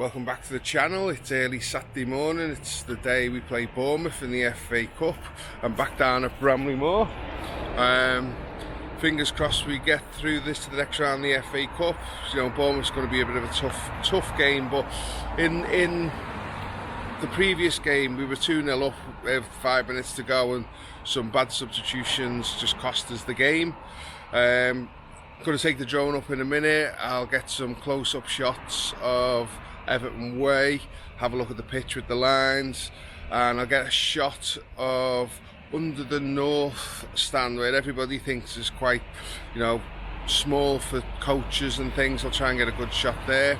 Welcome back to the channel. It's early Saturday morning. It's the day we play Bournemouth in the FA Cup. I'm back down at Bramley Moore. Fingers crossed we get through this to the next round of the FA Cup. You know, Bournemouth's going to be a bit of a tough game, but in the previous game we were 2-0 up with 5 minutes to go, and some bad substitutions just cost us the game. Going to take the drone up in a minute. I'll get some close-up shots of Everton way, have a look at the pitch with the lines, and I'll get a shot of under the north stand where everybody thinks is quite, you know, small for coaches and things. I'll try and get a good shot there.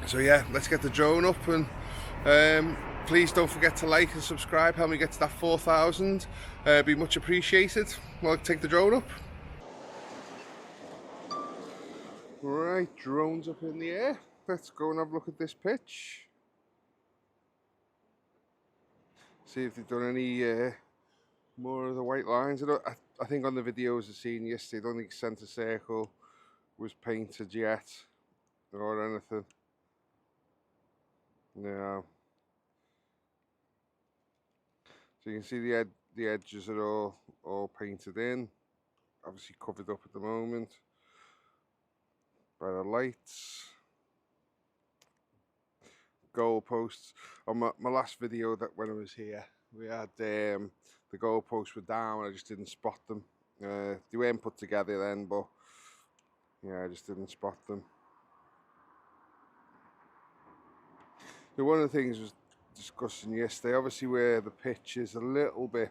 So yeah, let's get the drone up, and please don't forget to like and subscribe. Help me get to that 4,000. Be much appreciated. Well, take the drone up. Right, drone's up in the air. Let's go and have a look at this pitch. See if they've done any more of the white lines. I think on the videos I've seen yesterday, I don't think centre circle was painted yet or anything. No. So you can see the edges are all painted in. Obviously covered up at the moment by the lights. Goalposts. On my last video that when I was here, we had the goalposts were down. I just didn't spot them. They weren't put together then, but yeah, I just didn't spot them. So one of the things was discussing yesterday, obviously where the pitch is a little bit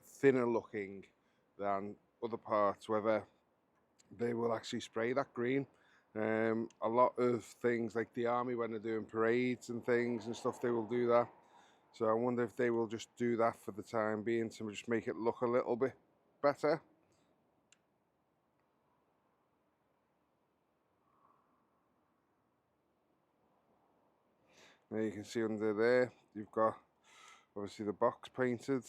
thinner looking than other parts, whether they will actually spray that green. A lot of things like the army, when they're doing parades and things and stuff, they will do that. So I wonder if they will just do that for the time being to just make it look a little bit better. Now you can see under there, you've got obviously the box painted.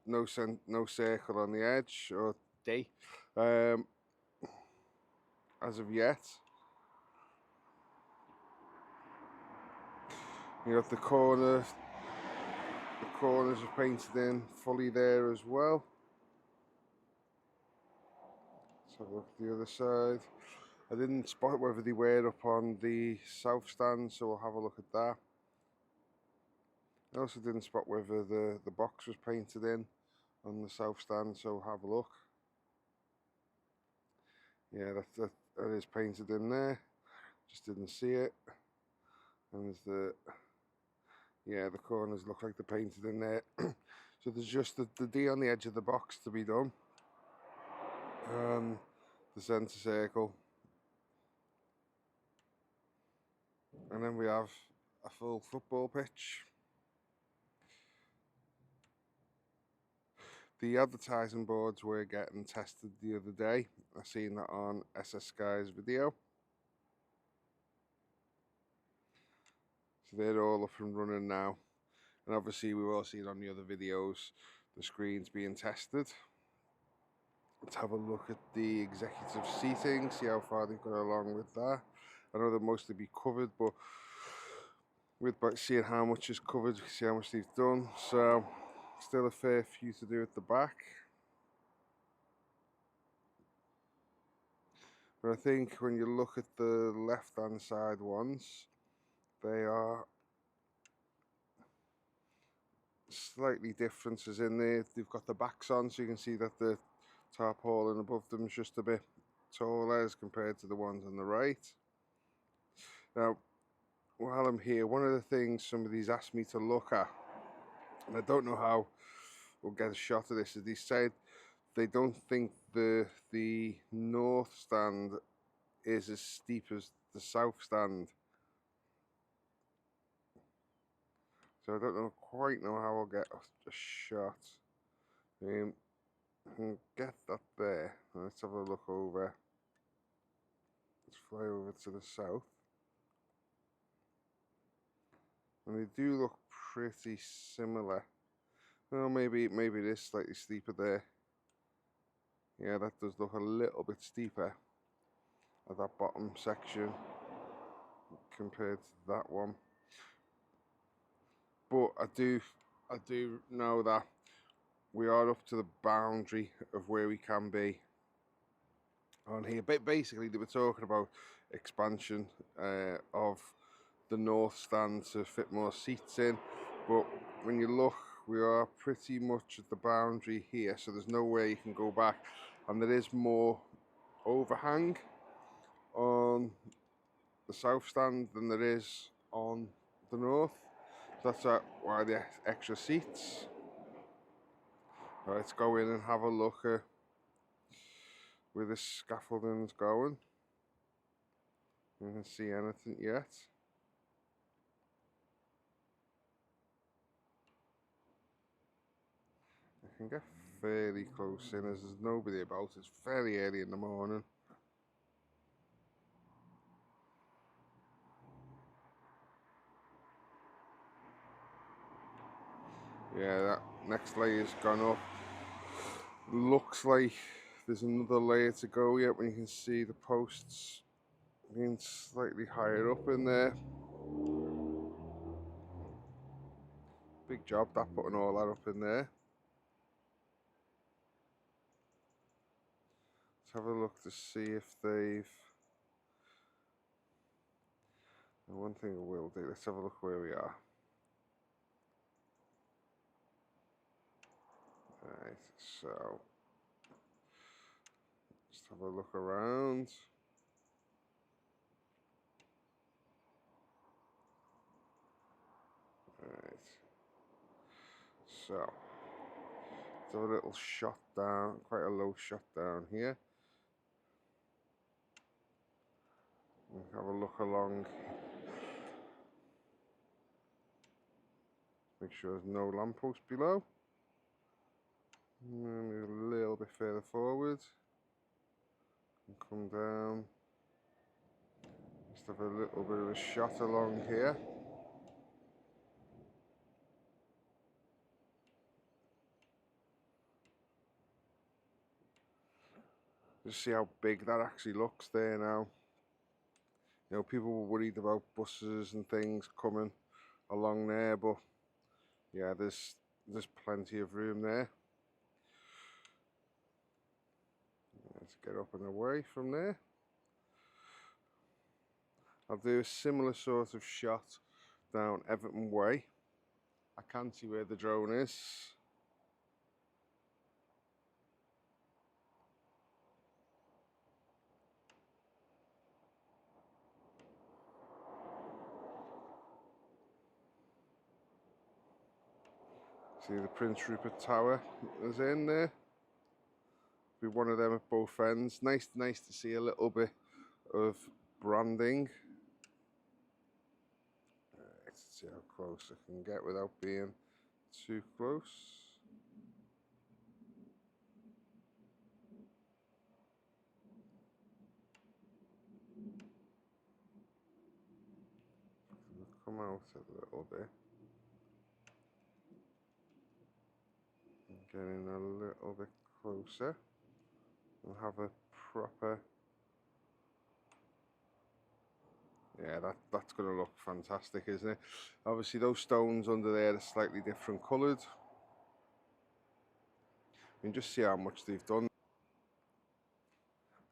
No circle on the edge or D as of yet. You got the corners are painted in fully there as well. Let's have a look at the other side. I didn't spot whether they were up on the south stand, so we'll have a look at that. I also didn't spot whether the box was painted in on the south stand, so have a look. Yeah, that is painted in there. Just didn't see it. And there's the corners look like they're painted in there. So there's just the D on the edge of the box to be done. And the centre circle. And then we have a full football pitch. The advertising boards were getting tested the other day. I seen that on SS Sky's video. So they're all up and running now. And obviously we've all seen on the other videos the screens being tested. Let's have a look at the executive seating, see how far they've got along with that. I know they'll mostly be covered, but with seeing how much is covered, see how much they've done. So still a fair few to do at the back. But I think when you look at the left hand side ones, they are slightly differences in there. They've got the backs on, so you can see that the tarpaulin above them is just a bit taller as compared to the ones on the right. Now, while I'm here, one of the things somebody's asked me to look at, and I don't know how we'll get a shot of this, is they said they don't think the north stand is as steep as the south stand. So I don't quite know how I'll get a shot. I can get that there. Let's have a look over. Let's fly over to the south. And they do look pretty similar. Oh, maybe it is slightly steeper there. Yeah, that does look a little bit steeper. at that bottom section compared to that one. But I do know that we are up to the boundary of where we can be on here. But basically, they were talking about expansion of the north stand to fit more seats in. But when you look, we are pretty much at the boundary here, so there's no way you can go back. And there is more overhang on the south stand than there is on the north. That's why the extra seats. Right, let's go in and have a look at where the scaffolding's going. You can see anything yet. I can get fairly close in as there's nobody about. It's very early in the morning. Yeah, that next layer's gone up. Looks like there's another layer to go yet when you can see the posts being slightly higher up in there. Big job that putting all that up in there. Let's have a look to see if they've... One thing I will do, let's have a look where we are. Right, so just have a look around. Right, so let's have a little shot down, quite a low shot down here. We'll have a look along. Make sure there's no lamppost below. Maybe a little bit further forward. And come down. Just have a little bit of a shot along here. Just see how big that actually looks there now. You know, people were worried about buses and things coming along there, but yeah, there's plenty of room there. Let's get up and away from there. I'll do a similar sort of shot down Everton Way. I can't see where the drone is. See the Prince Rupert Tower is in there. Be one of them at both ends. Nice to see a little bit of branding. Let's see how close I can get without being too close. Come out a little bit. Getting a little bit closer. We'll have a proper... Yeah, that's going to look fantastic, isn't it? Obviously those stones under there are slightly different coloured. You can just see how much they've done.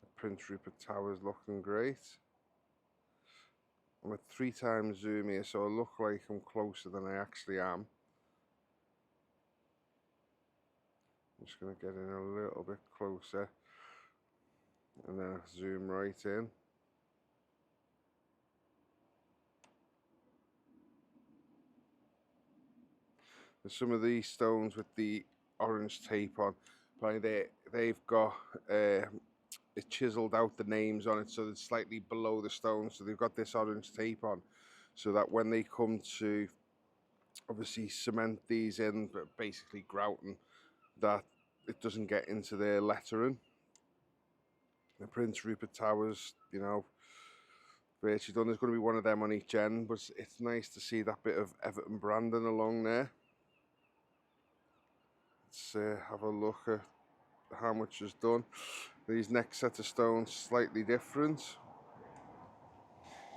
The Prince Rupert Tower is looking great. I'm at 3 times zoom here, so I look like I'm closer than I actually am. I'm just going to get in a little bit closer and then zoom right in. There's some of these stones with the orange tape on, probably they've got it chiseled out the names on it, so it's slightly below the stone, so they've got this orange tape on, so that when they come to obviously cement these in, but basically grouting, that it doesn't get into their lettering. The Prince Rupert Towers, you know, virtually done. There's going to be one of them on each end, but it's nice to see that bit of Everton branding along there. Let's have a look at how much is done. These next set of stones slightly different.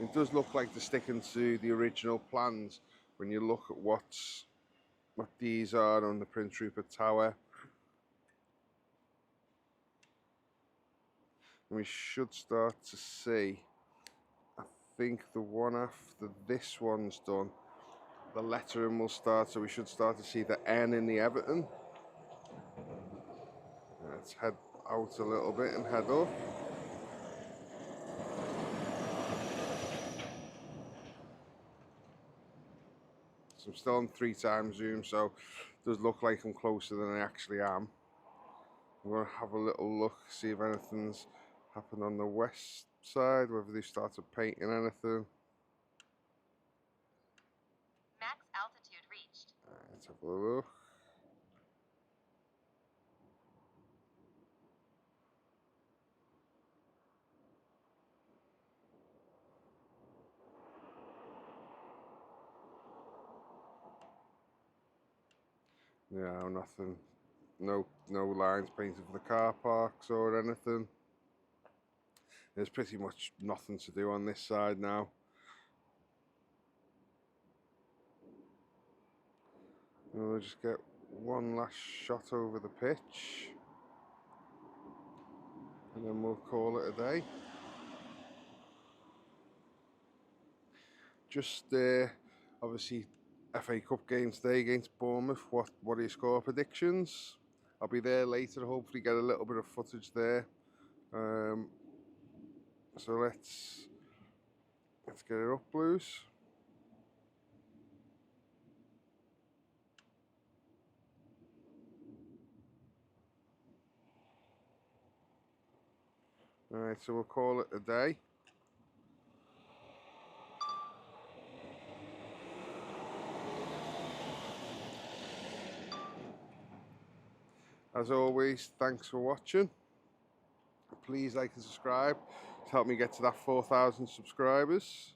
It does look like they're sticking to the original plans when you look at what these are on the Prince Rupert Tower. And we should start to see, I think the one after this one's done, the lettering will start, so we should start to see the N in the Everton. Let's head out a little bit and head up. So I'm still on 3x zoom, so it does look like I'm closer than I actually am. I'm going to have a little look, see if anything's happened on the west side, whether they've started painting anything. Max altitude reached. Let's have a look. Yeah, nothing. No lines painted for the car parks or anything. There's pretty much nothing to do on this side now. And we'll just get one last shot over the pitch, and then we'll call it a day. Just obviously FA Cup game today against Bournemouth. What are your score predictions? I'll be there later, hopefully get a little bit of footage there. So let's get it up, Blues. Alright, so we'll call it a day. As always, thanks for watching. Please like and subscribe to help me get to that 4,000 subscribers.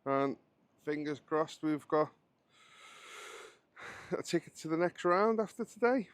And fingers crossed we've got a ticket to the next round after today.